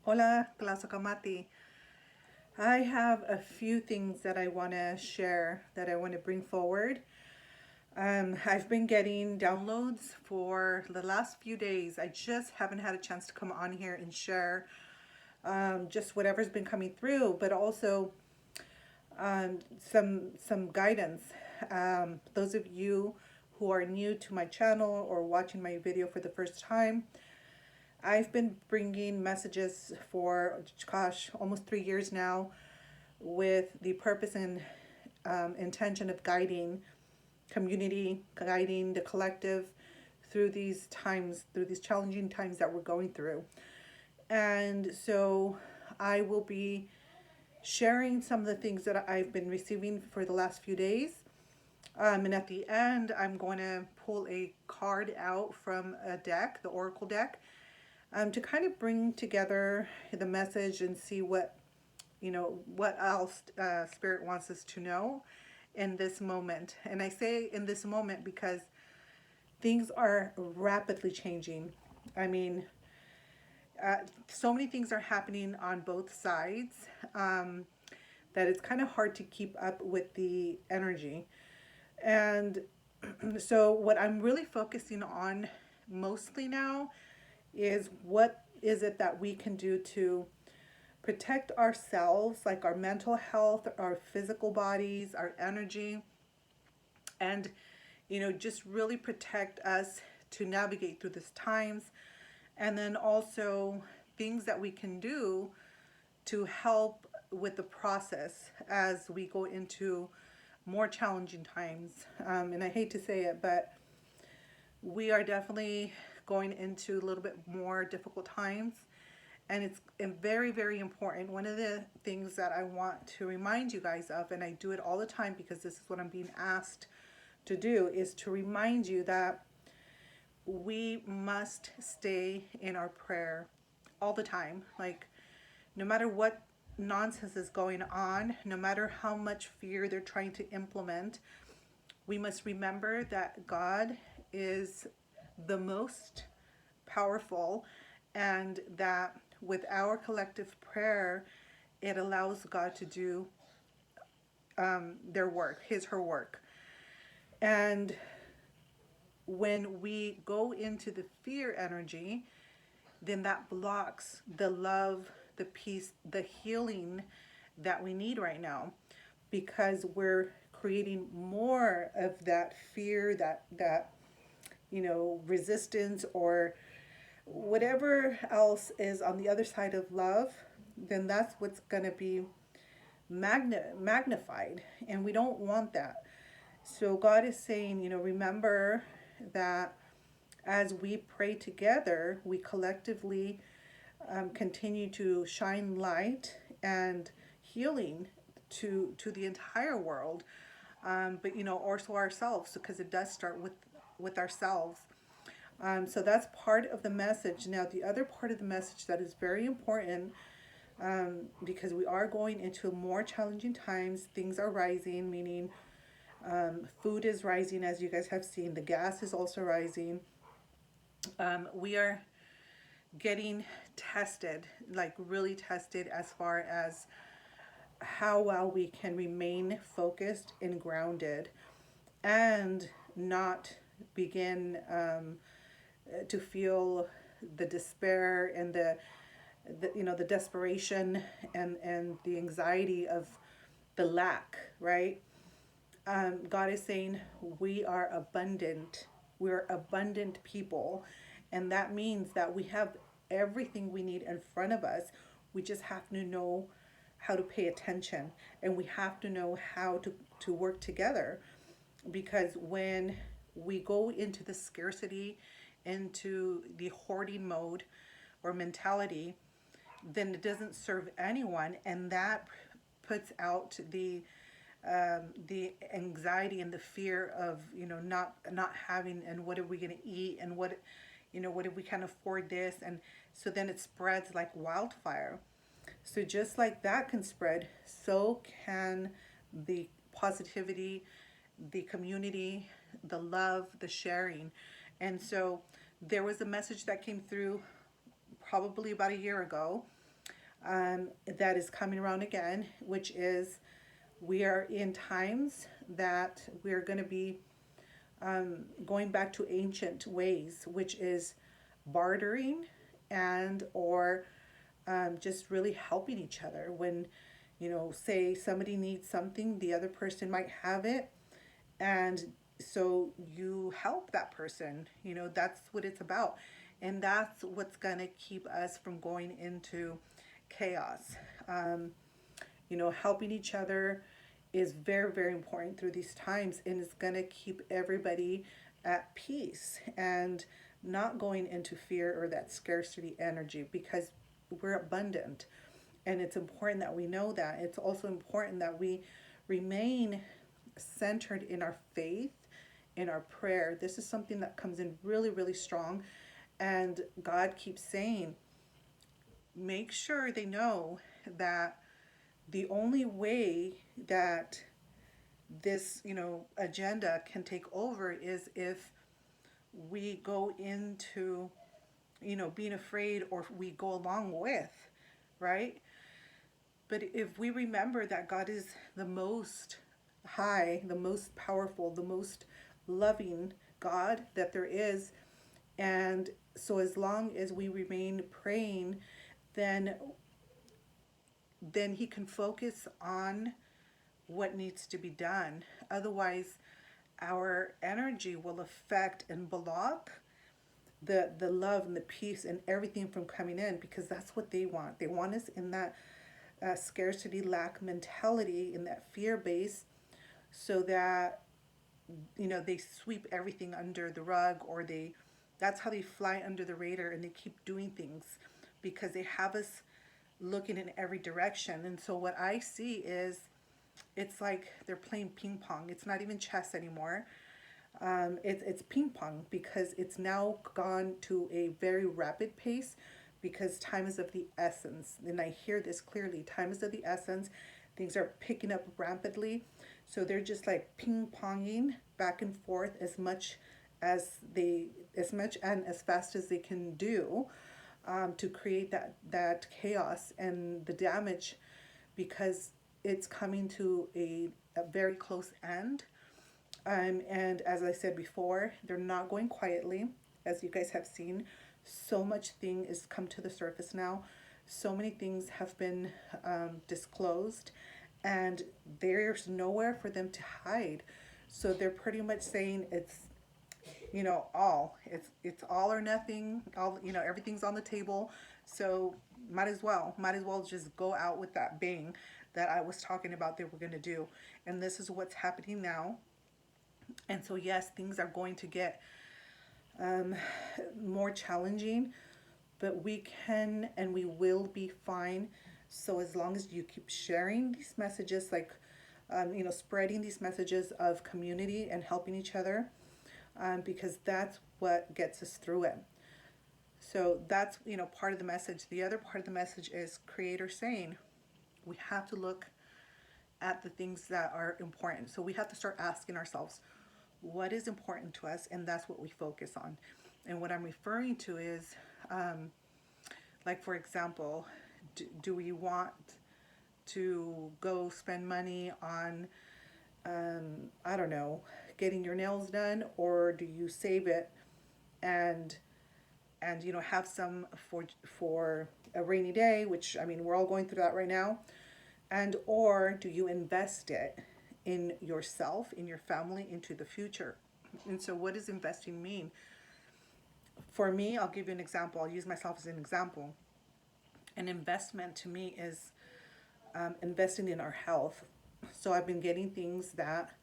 Hola, Tlazokamati. I have a few things that I want to share, that I want to bring forward. I've been getting downloads for the last few days. I just haven't had a chance to come on here and share just whatever's been coming through, but also some guidance. Those of you who are new to my channel or watching my video for the first time, I've been bringing messages for, gosh, almost 3 years now, with the purpose and intention of guiding community, guiding the collective through these times, through these challenging times that we're going through. And so I will be sharing some of the things that I've been receiving for the last few days. And at the end, I'm going to pull a card out from a deck, the Oracle deck, to kind of bring together the message and see what else Spirit wants us to know in this moment. And I say in this moment because things are rapidly changing. I mean, so many things are happening on both sides that it's kind of hard to keep up with the energy. And so, what I'm really focusing on mostly now is what is it that we can do to protect ourselves, like our mental health, our physical bodies, our energy, and just really protect us to navigate through these times. And then also things that we can do to help with the process as we go into more challenging times. And I hate to say it, but we are definitely going into a little bit more difficult times. And it's very, very important. One of the things that I want to remind you guys of, and I do it all the time because this is what I'm being asked to do, is to remind you that we must stay in our prayer all the time. Like, no matter what nonsense is going on, no matter how much fear they're trying to implement, we must remember that God is the most powerful, and that with our collective prayer, it allows God to do their work, her work. And when we go into the fear energy, then that blocks the love, the peace, the healing that we need right now, because we're creating more of that fear, that resistance, or whatever else is on the other side of love. Then that's what's going to be magnified, and we don't want that. So God is saying, remember that as we pray together, we collectively continue to shine light and healing to the entire world. But also ourselves, because it does start with ourselves. So that's part of the message. Now, the other part of the message that is very important, because we are going into more challenging times. Things are rising, meaning food is rising, as you guys have seen. The gas is also rising. We are getting tested, like really tested, as far as how well we can remain focused and grounded and not begin to feel the despair and the desperation and the anxiety of the lack, right? God is saying we are abundant. We're abundant people. And that means that we have everything we need in front of us. We just have to know how to pay attention, and we have to know how to work together. Because when we go into the scarcity, into the hoarding mode or mentality, then it doesn't serve anyone, and that puts out the anxiety and the fear of not having, and what are we going to eat, and what if we can't afford this, and so then it spreads like wildfire. So just like that can spread, so can the positivity, the community, the love, the sharing. And so there was a message that came through probably about a year ago, that is coming around again, which is we are in times that we're going to be going back to ancient ways, which is bartering and or just really helping each other. When, say somebody needs something, the other person might have it, and so you help that person. That's what it's about, and that's what's going to keep us from going into chaos. Helping each other is very, very important through these times, and it's going to keep everybody at peace and not going into fear or that scarcity energy, because we're abundant. And it's important that we know that. It's also important that we remain centered in our faith, in our prayer. This is something that comes in really, really strong. And God keeps saying, make sure they know that the only way that this, agenda can take over is if we go into, being afraid, or we go along with, right? But if we remember that God is the most high, the most powerful, the most loving God that there is, and so as long as we remain praying, then he can focus on what needs to be done. Otherwise, our energy will affect and block the love and the peace and everything from coming in, because that's what they want. They want us in that scarcity, lack mentality, in that fear base, so that they sweep everything under the rug, or that's how they fly under the radar, and they keep doing things because they have us looking in every direction. And so what I see is, it's like they're playing ping pong. It's not even chess anymore. It's ping pong, because it's now gone to a very rapid pace, because time is of the essence. And I hear this clearly. Time is of the essence. Things are picking up rapidly. So they're just like ping ponging back and forth as much and as fast as they can do, to create that chaos and the damage, because it's coming to a very close end. And as I said before, they're not going quietly. As you guys have seen, so much thing is come to the surface now. So many things have been disclosed, and there's nowhere for them to hide. So they're pretty much saying it's all or nothing. All, everything's on the table. So might as well just go out with that bang that I was talking about they were going to do. And this is what's happening now. And so yes, things are going to get more challenging, but we can and we will be fine. So as long as you keep sharing these messages, like spreading these messages of community and helping each other, because that's what gets us through it. So that's part of the message. The other part of the message is Creator saying we have to look at the things that are important. So we have to start asking ourselves, what is important to us, and that's what we focus on. And what I'm referring to is, like for example, do we want to go spend money on, I don't know, getting your nails done, or do you save it and have some for a rainy day, which I mean we're all going through that right now, and or do you invest it in yourself, in your family, into the future? And so what does investing mean? For me, I'll give you an example. I'll use myself as an example. An investment to me is investing in our health. So I've been getting things that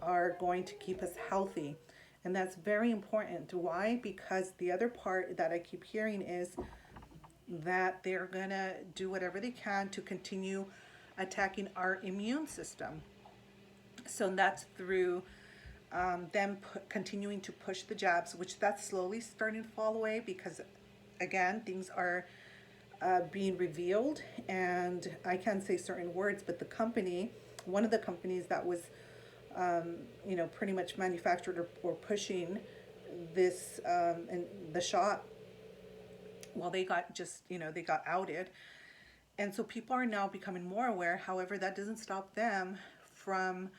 are going to keep us healthy. And that's very important. Why? Because the other part that I keep hearing is that they're going to do whatever they can to continue attacking our immune system. So that's through them continuing to push the jabs, which that's slowly starting to fall away, because again, things are being revealed, and I can't say certain words, but the company, one of the companies that was, pretty much manufactured or pushing this and the shot, well, they got outed, And so people are now becoming more aware. However, that doesn't stop them from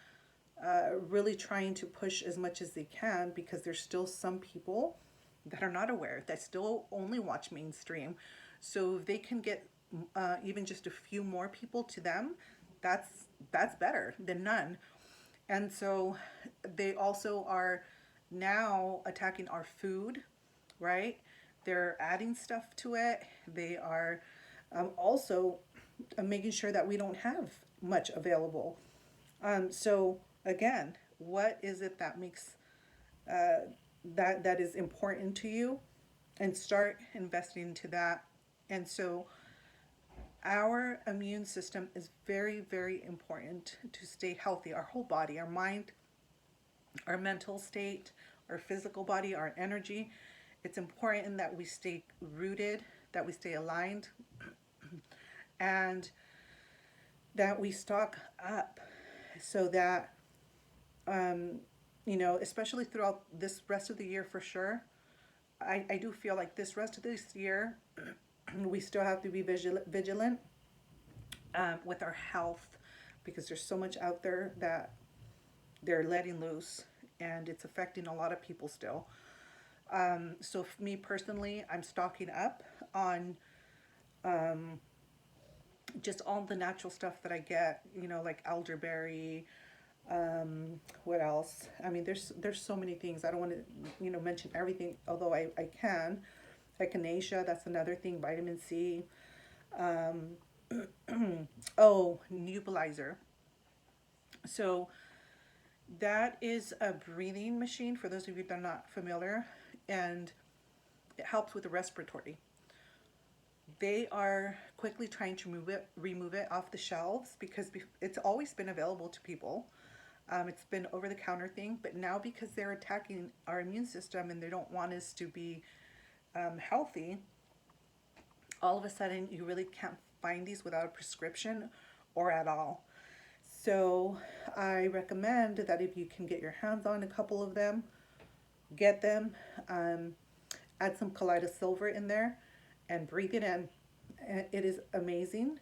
really trying to push as much as they can, because there's still some people that are not aware, that still only watch mainstream. So if they can get even just a few more people to them, that's better than none. And so they also are now attacking our food, right? They're adding stuff to it. They are also making sure that we don't have much available. So again, what is it that makes that is important to you, and start investing into that. And so our immune system is very, very important to stay healthy. Our whole body, our mind, our mental state, our physical body, our energy. It's important that we stay rooted, that we stay aligned, and that we stock up so that, especially throughout this rest of the year for sure. I do feel like this rest of this year, we still have to be vigilant with our health, because there's so much out there that they're letting loose, and it's affecting a lot of people still. So for me personally, I'm stocking up on just all the natural stuff that I get, like elderberry. What else? I mean, there's so many things. I don't want to, mention everything, although I can. Echinacea, that's another thing. Vitamin C. Um, oh, nebulizer. So that is a breathing machine for those of you that are not familiar, and it helps with the respiratory. They are quickly trying to remove it off the shelves, because it's always been available to people. It's been over the counter thing, but now because they're attacking our immune system and they don't want us to be healthy, all of a sudden you really can't find these without a prescription or at all. So I recommend that if you can get your hands on a couple of them, get them. Um, Add some Kaleida Silver in there and breathe it in. It is amazing.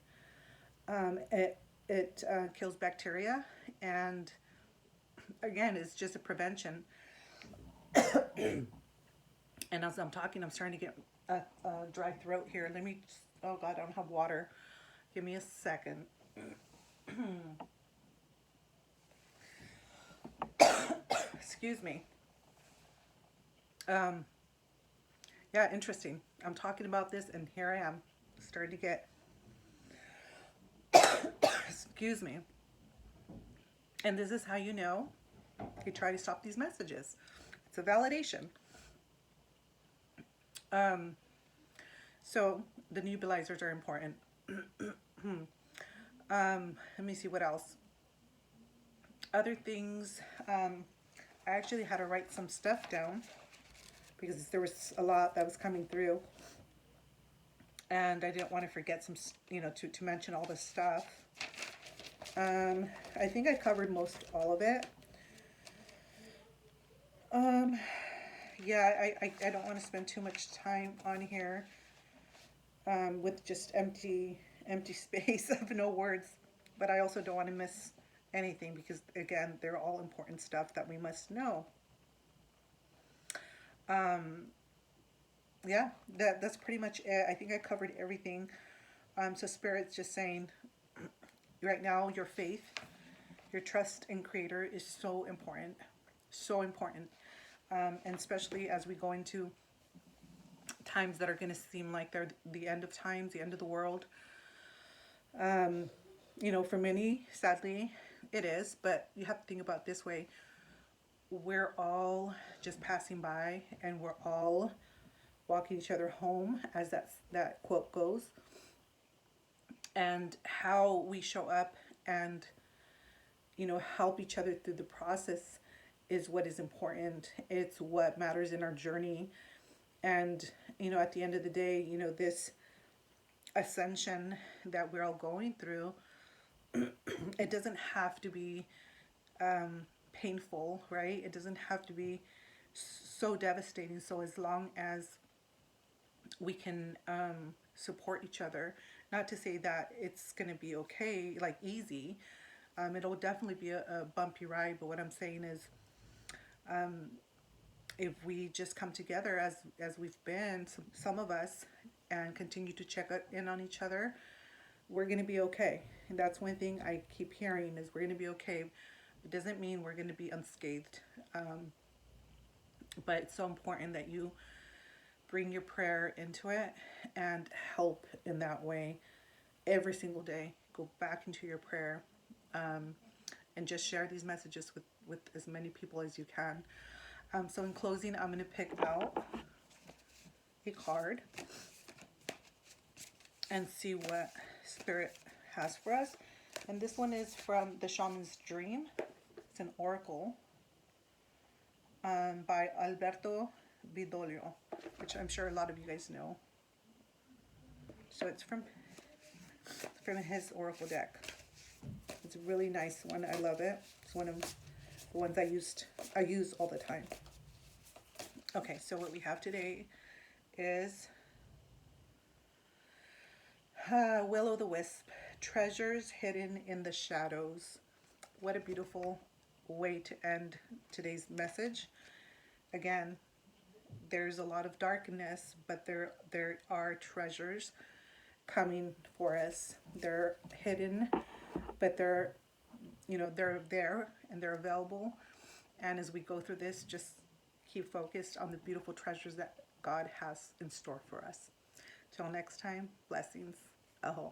It kills bacteria, and again, it's just a prevention. And as I'm talking, I'm starting to get a dry throat here. Let me, oh God, I don't have water. Give me a second. Excuse me. Um, yeah, interesting. I'm talking about this, and here I am, starting to get, excuse me. And this is how you know you try to stop these messages. It's a validation. Um, so the nebulizers are important. Let me see what else. Other things, I actually had to write some stuff down because there was a lot that was coming through, and I didn't want to forget some, to mention all this stuff. I think I covered most all of it. Yeah, I don't want to spend too much time on here with just empty space of no words, but I also don't want to miss anything, because again, they're all important stuff that we must know. Yeah, that's pretty much it. I think I covered everything. So Spirit's just saying, right now, your faith, your trust in Creator is so important, so important, and especially as we go into times that are going to seem like they're the end of times, the end of the world. For many, sadly, it is, but you have to think about it this way. We're all just passing by, and we're all walking each other home, as that quote goes. And how we show up and, help each other through the process is what is important. It's what matters in our journey. And, at the end of the day, this ascension that we're all going through, it doesn't have to be painful, right? It doesn't have to be so devastating. So as long as we can support each other. Not to say that it's going to be okay, like easy. It'll definitely be a bumpy ride, but what I'm saying is if we just come together as we've been, some of us, and continue to check in on each other, we're going to be okay. And that's one thing I keep hearing is we're going to be okay. It doesn't mean we're going to be unscathed. But it's so important that you bring your prayer into it and help in that way every single day. Go back into your prayer, and just share these messages with as many people as you can. So in closing, I'm going to pick out a card and see what Spirit has for us. And this one is from The Shaman's Dream. It's an oracle by Alberto Vidolio, which I'm sure a lot of you guys know. So it's from his oracle deck. It's a really nice one. I love it. It's one of the ones I use all the time. Okay, so what we have today is Will-o'-the-Wisp, treasures hidden in the shadows. What a beautiful way to end today's message. Again, there's a lot of darkness, but there are treasures coming for us. They're hidden, but they're there and they're available. And as we go through this, just keep focused on the beautiful treasures that God has in store for us. Till next time, blessings. Aho.